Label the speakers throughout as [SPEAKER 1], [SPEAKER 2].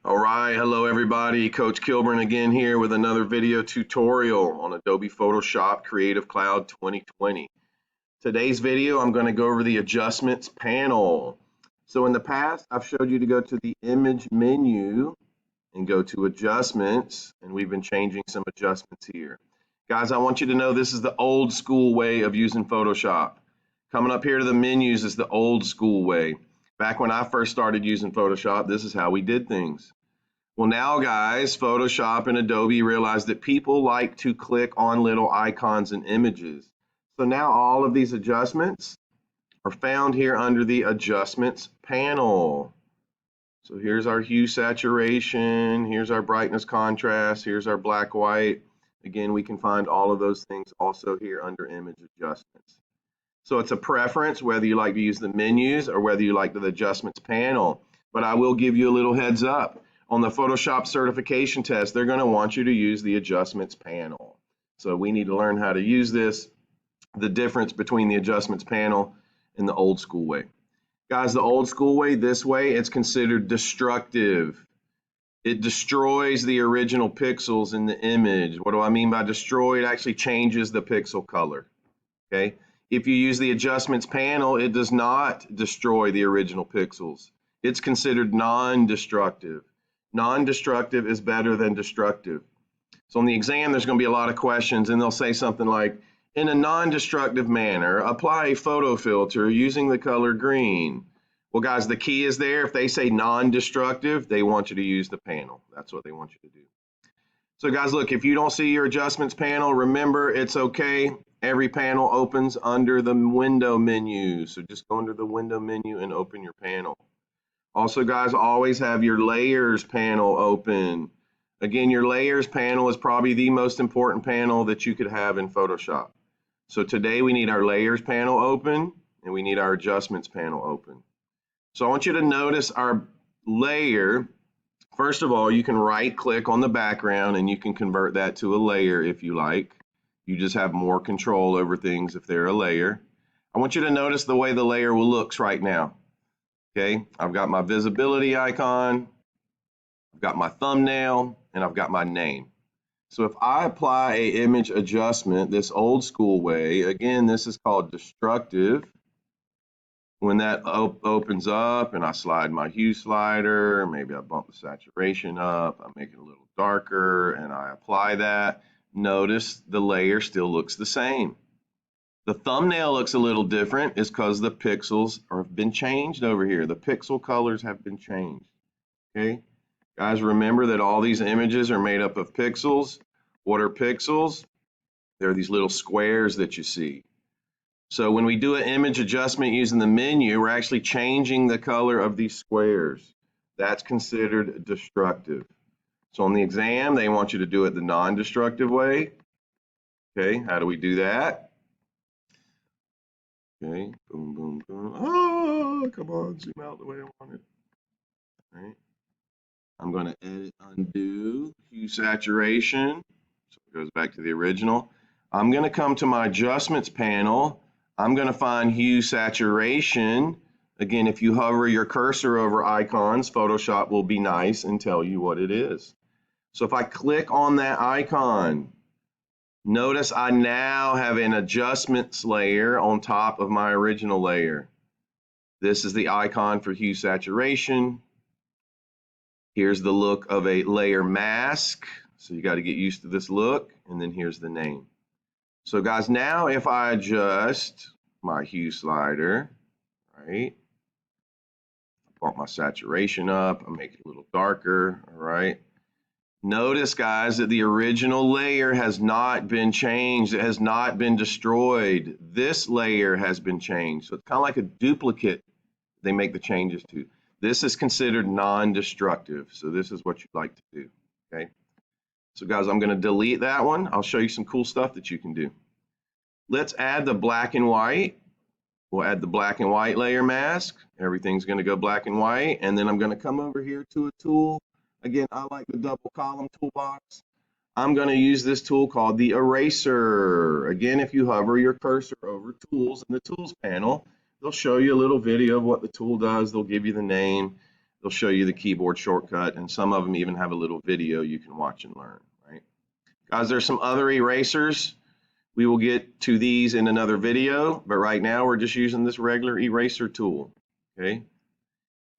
[SPEAKER 1] All right, hello everybody. Coach Kilburn again here with another video tutorial on Adobe Photoshop Creative Cloud 2020. Today's video, I'm going to go over the adjustments panel. So in the past, I've showed you to go to the image menu and go to adjustments, and we've been changing some adjustments here. Guys, I want you to know this is the old school way of using Photoshop. Coming up here to the menus is the old school way. Back when I first started using Photoshop, this is how we did things. Well, now, guys, Photoshop and Adobe realize that people like to click on little icons and images. So now all of these adjustments are found here under the Adjustments panel. So here's our hue saturation, here's our brightness contrast, here's our black white. Again, we can find all of those things also here under Image Adjustments. So it's a preference whether you like to use the menus or whether you like the Adjustments panel. But I will give you a little heads up. On the Photoshop certification test, they're going to want you to use the adjustments panel. So we need to learn how to use this, the difference between the adjustments panel and the old school way. Guys, the old school way, this way, it's considered destructive. It destroys the original pixels in the image. What do I mean by destroy? It actually changes the pixel color. Okay? If you use the adjustments panel, it does not destroy the original pixels. It's considered non-destructive. Non-destructive is better than destructive. So on the exam, there's going to be a lot of questions, and they'll say something like, in a non-destructive manner, apply a photo filter using the color green. Well, guys, the key is there. If they say non-destructive, they want you to use the panel. That's what they want you to do. So, guys, look, if you don't see your adjustments panel, remember, it's okay. Every panel opens under the window menu. So just go under the window menu and open your panel. Also, guys, always have your layers panel open. Again, your layers panel is probably the most important panel that you could have in Photoshop. So today we need our layers panel open and we need our adjustments panel open. So I want you to notice our layer. First of all, you can right click on the background and you can convert that to a layer if you like. You just have more control over things if they're a layer. I want you to notice the way the layer looks right now. Okay, I've got my visibility icon, I've got my thumbnail, and I've got my name. So if I apply an image adjustment this old school way, again, this is called destructive. When that opens up and I slide my hue slider, maybe I bump the saturation up, I make it a little darker, and I apply that, notice the layer still looks the same. The thumbnail looks a little different. It's because the pixels have been changed over here. The pixel colors have been changed. Okay, guys, remember that all these images are made up of pixels. What are pixels? They're these little squares that you see. So when we do an image adjustment using the menu, we're actually changing the color of these squares. That's considered destructive. So on the exam, they want you to do it the non-destructive way. Okay, how do we do that? Okay, boom, boom, boom. Oh, come on, zoom out the way I want it. All right. I'm going to edit, undo, hue saturation. So it goes back to the original. I'm going to come to my adjustments panel. I'm going to find hue saturation. Again, if you hover your cursor over icons, Photoshop will be nice and tell you what it is. So if I click on that icon, notice I now have an adjustments layer on top of my original layer. This is the icon for hue saturation. Here's the look of a layer mask. So you got to get used to this look. And then here's the name. So guys, now if I adjust my hue slider, right, bump my saturation up, I make it a little darker, all right. Notice, guys, that the original layer has not been changed. It has not been destroyed. This layer has been changed. So it's kind of like a duplicate they make the changes to. This is considered non-destructive. So this is what you'd like to do, okay? So guys, I'm going to delete that one. I'll show you some cool stuff that you can do. Let's add the black and white. We'll add the black and white layer mask. Everything's going to go black and white. And then I'm going to come over here to a tool. Again, I like the double column toolbox. I'm going to use this tool called the eraser. Again, if you hover your cursor over tools in the tools panel, they'll show you a little video of what the tool does. They'll give you the name. they'll show you the keyboard shortcut, and some of them even have a little video you can watch and learn, right? Guys, there's some other erasers. We will get to these in another video, but right now we're just using this regular eraser tool, okay?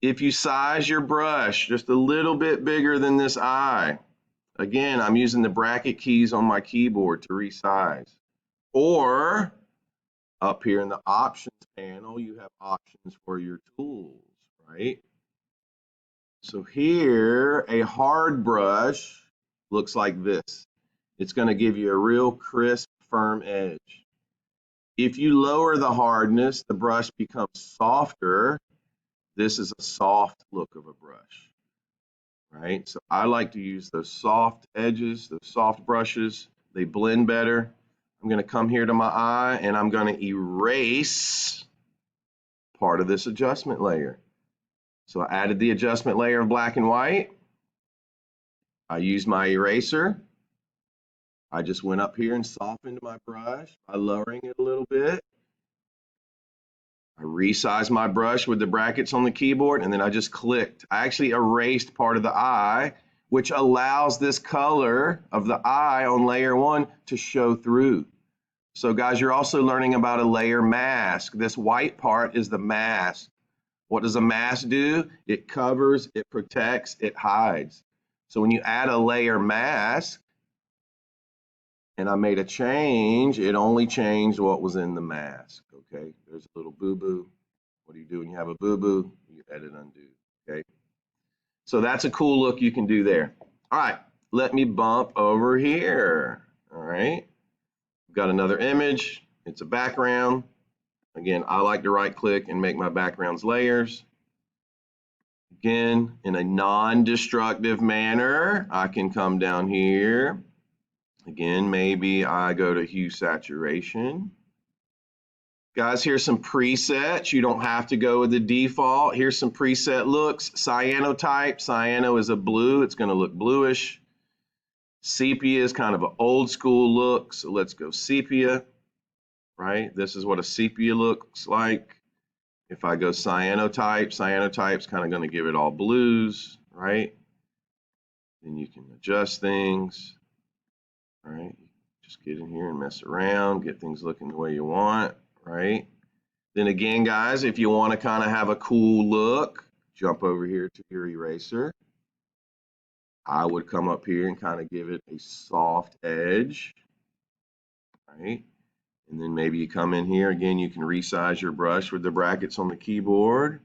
[SPEAKER 1] If you size your brush just a little bit bigger than this eye, again, I'm using the bracket keys on my keyboard to resize. Or up here in the options panel, you have options for your tools, right? So here, a hard brush looks like this. It's going to give you a real crisp, firm edge. If you lower the hardness, the brush becomes softer. This is a soft look of a brush, right? So I like to use those soft edges, those soft brushes. They blend better. I'm going to come here to my eye and I'm going to erase part of this adjustment layer. So I added the adjustment layer of black and white. I used my eraser. I just went up here and softened my brush by lowering it a little bit. I resized my brush with the brackets on the keyboard, and then I just clicked. I actually erased part of the eye, which allows this color of the eye on layer 1 to show through. So guys, you're also learning about a layer mask. This white part is the mask. What does a mask do? It covers, it protects, it hides. So when you add a layer mask, and I made a change, it only changed what was in the mask, okay? There's a little boo-boo. What do you do when you have a boo-boo? You edit undo, okay? So that's a cool look you can do there. All right, let me bump over here, all right? Got another image, it's a background. Again, I like to right click and make my backgrounds layers. Again, in a non-destructive manner, I can come down here. Again, maybe I go to hue saturation. Guys, here's some presets. You don't have to go with the default. Here's some preset looks. Cyanotype. Cyano is a blue. It's going to look bluish. Sepia is kind of an old school look. So let's go sepia, right? This is what a sepia looks like. If I go cyanotype, cyanotype's kind of going to give it all blues, right? Then you can adjust things. All right, just get in here and mess around, get things looking the way you want, right? Then again, guys, if you want to kind of have a cool look, jump over here to your eraser. I would come up here and kind of give it a soft edge, right? And then maybe you come in here, again, you can resize your brush with the brackets on the keyboard,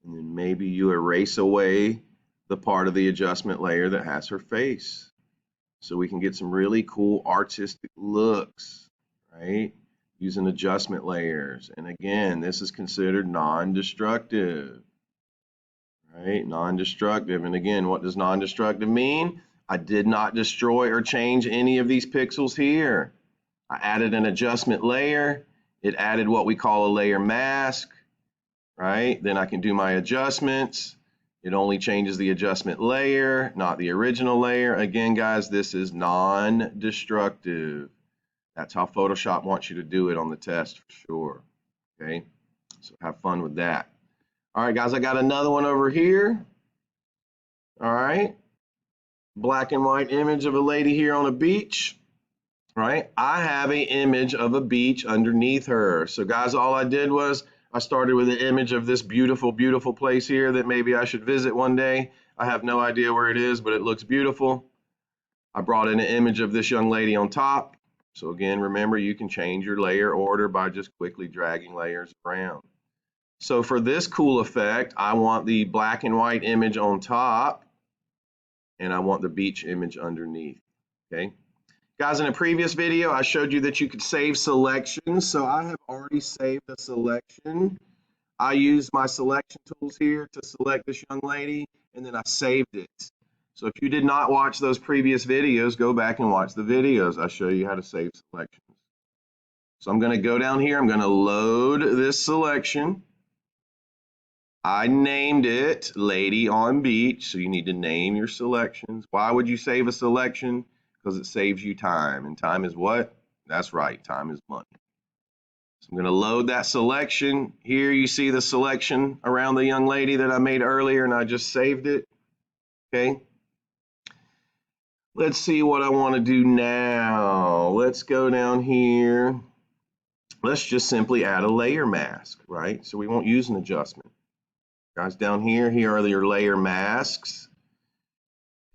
[SPEAKER 1] and then maybe you erase away the part of the adjustment layer that has her face. So we can get some really cool artistic looks, right? Using adjustment layers. And again, this is considered non-destructive, right? Non-destructive. And again, what does non-destructive mean? I did not destroy or change any of these pixels here. I added an adjustment layer. It added what we call a layer mask, right? Then I can do my adjustments. It only changes the adjustment layer, not the original layer. Again, guys, this is non-destructive. That's how Photoshop wants you to do it on the test for sure, okay? So have fun with that. All right, guys, I got another one over here. All right, black and white image of a lady here on a beach, right? I have an image of a beach underneath her. So guys, all I did was I started with an image of this beautiful, beautiful place here that maybe I should visit one day. I have no idea where it is, but it looks beautiful. I brought in an image of this young lady on top. So again, remember, you can change your layer order by just quickly dragging layers around. So for this cool effect, I want the black and white image on top, and I want the beach image underneath, okay? Guys, in a previous video, I showed you that you could save selections. So I have already saved a selection. I used my selection tools here to select this young lady, and then I saved it. So if you did not watch those previous videos, go back and watch the videos. I show you how to save selections. So I'm going to go down here. I'm going to load this selection. I named it Lady on Beach. So you need to name your selections. Why would you save a selection? Because it saves you time, and time is what? That's right, time is money. So I'm going to load that selection. Here you see the selection around the young lady that I made earlier, and I just saved it. Okay. Let's see what I want to do now. Let's go down here. Let's just simply add a layer mask, right? So we won't use an adjustment. Guys, down here, here are your layer masks.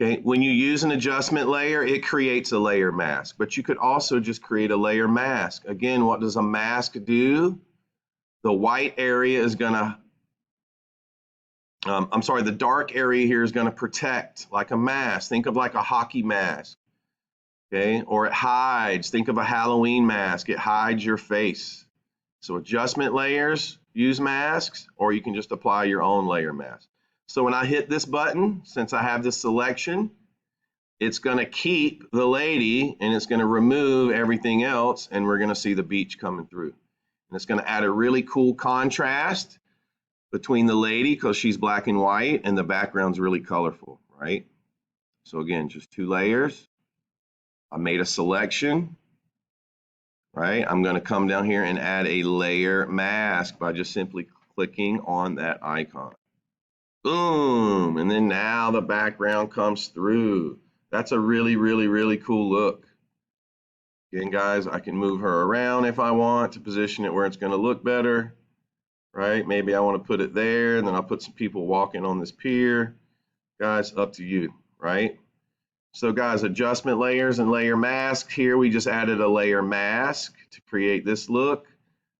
[SPEAKER 1] Okay, when you use an adjustment layer, it creates a layer mask, but you could also just create a layer mask. Again, what does a mask do? The white area is gonna, the dark area here is gonna protect like a mask. Think of like a hockey mask, okay? Or it hides, think of a Halloween mask. It hides your face. So adjustment layers use masks, or you can just apply your own layer mask. So when I hit this button, since I have this selection, it's going to keep the lady and it's going to remove everything else, and we're going to see the beach coming through. And it's going to add a really cool contrast between the lady because she's black and white and the background's really colorful, right? So again, just 2 layers. I made a selection, right? I'm going to come down here and add a layer mask by just simply clicking on that icon. Boom, and then now the background comes through. That's a really, really, really cool look. Again, guys, I can move her around if I want to position it where it's going to look better, right? Maybe I want to put it there, and then I'll put some people walking on this pier. Guys, up to you, right? So guys, adjustment layers and layer masks. Here we just added a layer mask to create this look.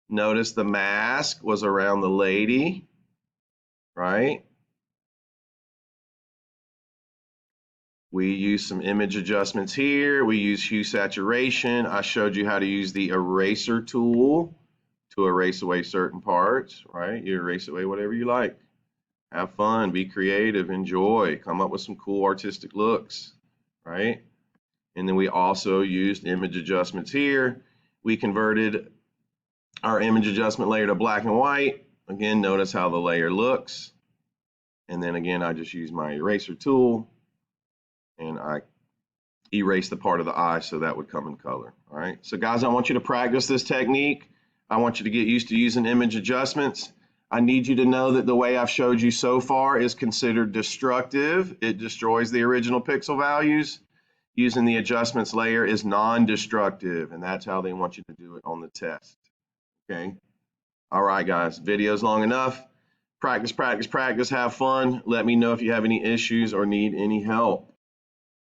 [SPEAKER 1] Notice the mask was around the lady, right? We use some image adjustments here. We use hue saturation. I showed you how to use the eraser tool to erase away certain parts, right? You erase away whatever you like. Have fun, be creative, enjoy, come up with some cool artistic looks, right? And then we also used image adjustments here. We converted our image adjustment layer to black and white. Again, notice how the layer looks. And then again, I just use my eraser tool and I erase the part of the eye so that would come in color. All right, so guys, I want you to practice this technique. I want you to get used to using image adjustments. I need you to know that the way I've showed you so far is considered destructive. It destroys the original pixel values. Using the adjustments layer is non-destructive, and that's how they want you to do it on the test. Okay. All right, guys, video's long enough. Practice, practice, practice, have fun. Let me know if you have any issues or need any help.